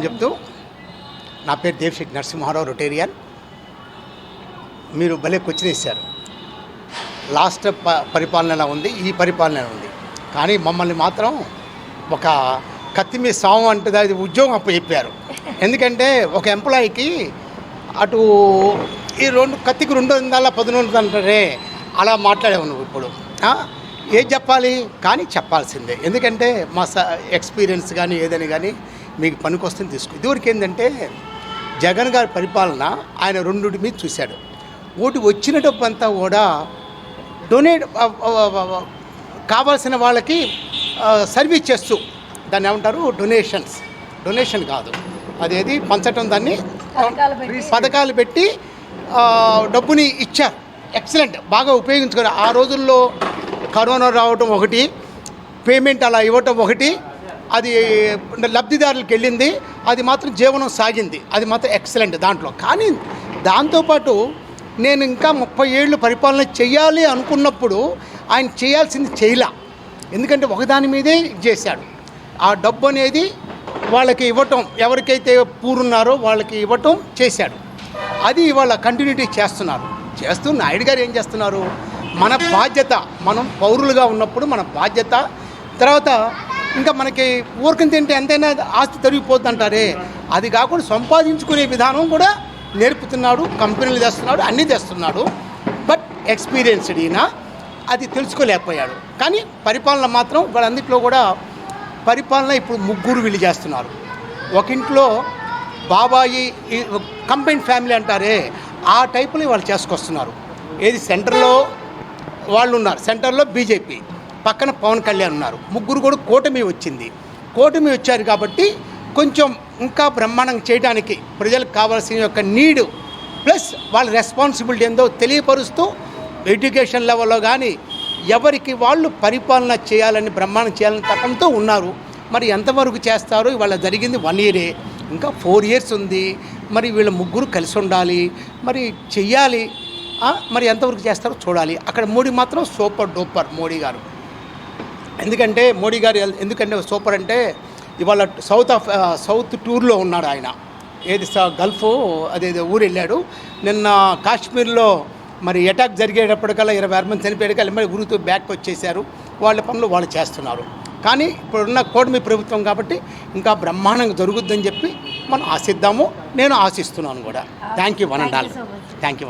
చెప్తూ నా పేరు దేవిశెట్టి నరసింహారావు రొటేరియన్. మీరు భలే క్వశ్చన్ వేశారు. లాస్ట్ పరిపాలన ఉంది, ఈ పరిపాలన ఉంది. కానీ మమ్మల్ని మాత్రం ఒక కత్తి మీద సాము అంటే అది ఉద్యోగం అప్పు చెప్పారు. ఎందుకంటే ఒక ఎంప్లాయీకి అటు ఈ కత్తికి 210 అంటారే, అలా మాట్లాడేవు నువ్వు ఇప్పుడు. ఏది చెప్పాలి కానీ చెప్పాల్సిందే. ఎందుకంటే మా ఎక్స్పీరియన్స్ కానీ ఏదని కానీ మీకు పనికొస్తుంది తీసుకో. ఇదివరకు ఏంటంటే జగన్ గారి పరిపాలన ఆయన రెండుటి మీద చూశాడు. ఒకటి వచ్చిన డబ్బు అంతా కూడా డొనేట్ కావాల్సిన వాళ్ళకి సర్వీస్ చేస్తూ, దాన్ని ఏమంటారు, డొనేషన్ కాదు, అదేది పంచటం, దాన్ని పథకాలు పెట్టి డబ్బుని ఇచ్చారు. ఎక్సలెంట్, బాగా ఉపయోగించుకొని. ఆ రోజుల్లో కరోనా రావటం ఒకటి, పేమెంట్ అలా ఇవ్వటం ఒకటి, అది లబ్ధిదారులకు వెళ్ళింది, అది మాత్రం జీవనం సాగింది, అది మాత్రం ఎక్సలెంట్ దాంట్లో. కానీ దాంతోపాటు నేను ఇంకా 30 ఏళ్ళు పరిపాలన చేయాలి అనుకున్నప్పుడు ఆయన చేయాల్సింది చేయలే. ఎందుకంటే ఒకదాని మీదే చేశాడు. ఆ డబ్బు అనేది వాళ్ళకి ఇవ్వటం, ఎవరికైతే పూరున్నారో వాళ్ళకి ఇవ్వటం చేశాడు. అది ఇవాళ కంటిన్యూటీ చేస్తూ నాయుడు గారు ఏం చేస్తున్నారు, మన బాధ్యత, మనం పౌరులుగా ఉన్నప్పుడు మన బాధ్యత. తర్వాత ఇంకా మనకి ఊరికం తింటే ఎంతైనా ఆస్తి తరిగిపోద్ది అంటారే, అది కాకుండా సంపాదించుకునే విధానం కూడా నేర్పుతున్నాడు. కంపెనీలు తెస్తున్నాడు, అన్నీ తెస్తున్నాడు. బట్ ఎక్స్పీరియన్స్డ్ ఈయన అది తెలుసుకోలేకపోయాడు. కానీ పరిపాలన మాత్రం వాళ్ళందిట్లో కూడా పరిపాలన ఇప్పుడు ముగ్గురు వీళ్ళు చేస్తున్నారు. ఒక ఇంట్లో బాబాయి కంబైన్ ఫ్యామిలీ అంటారే, ఆ టైపులో వాళ్ళు చేసుకొస్తున్నారు. ఏది సెంటర్లో వాళ్ళు ఉన్నారు, సెంటర్లో బీజేపీ, పక్కన పవన్ కళ్యాణ్ ఉన్నారు. ముగ్గురు కూడా కూటమి వచ్చారు కాబట్టి కొంచెం ఇంకా బ్రహ్మాండంగా చేయడానికి ప్రజలకు కావాల్సిన యొక్క నీడు ప్లస్ వాళ్ళ రెస్పాన్సిబిలిటీ ఏందో తెలియపరుస్తూ ఎడ్యుకేషన్ లెవెల్లో కానీ ఎవరికి వాళ్ళు పరిపాలన చేయాలని, బ్రహ్మాండం చేయాలని తపంతో ఉన్నారు. మరి ఎంతవరకు చేస్తారో, ఇవాళ జరిగింది 1 ఇయరే, ఇంకా 4 ఇయర్స్ ఉంది. మరి వీళ్ళ ముగ్గురు కలిసి ఉండాలి, మరి చెయ్యాలి. మరి ఎంతవరకు చేస్తారో చూడాలి. అక్కడ మోడీ మాత్రం సూపర్ డూపర్ మోడీ గారు. ఎందుకంటే మోడీ గారు ఎందుకంటే సూపర్ అంటే ఇవాళ సౌత్ టూర్లో ఉన్నాడు ఆయన. ఏది గల్ఫ్ అదేదో ఊరు వెళ్ళాడు. నిన్న కాశ్మీర్లో మరి అటాక్ జరిగేటప్పటికల్లా 26 మంది చనిపోయేకల్లా మరి ఊరితో బ్యాక్ వచ్చేసారు. వాళ్ళ పనులు వాళ్ళు చేస్తున్నారు. కానీ ఇప్పుడున్న కూటమి ప్రభుత్వం కాబట్టి ఇంకా బ్రహ్మాండంగా జరుగుద్దని చెప్పి మనం ఆశిద్దాము. నేను ఆశిస్తున్నాను కూడా. Thank you. Thank you.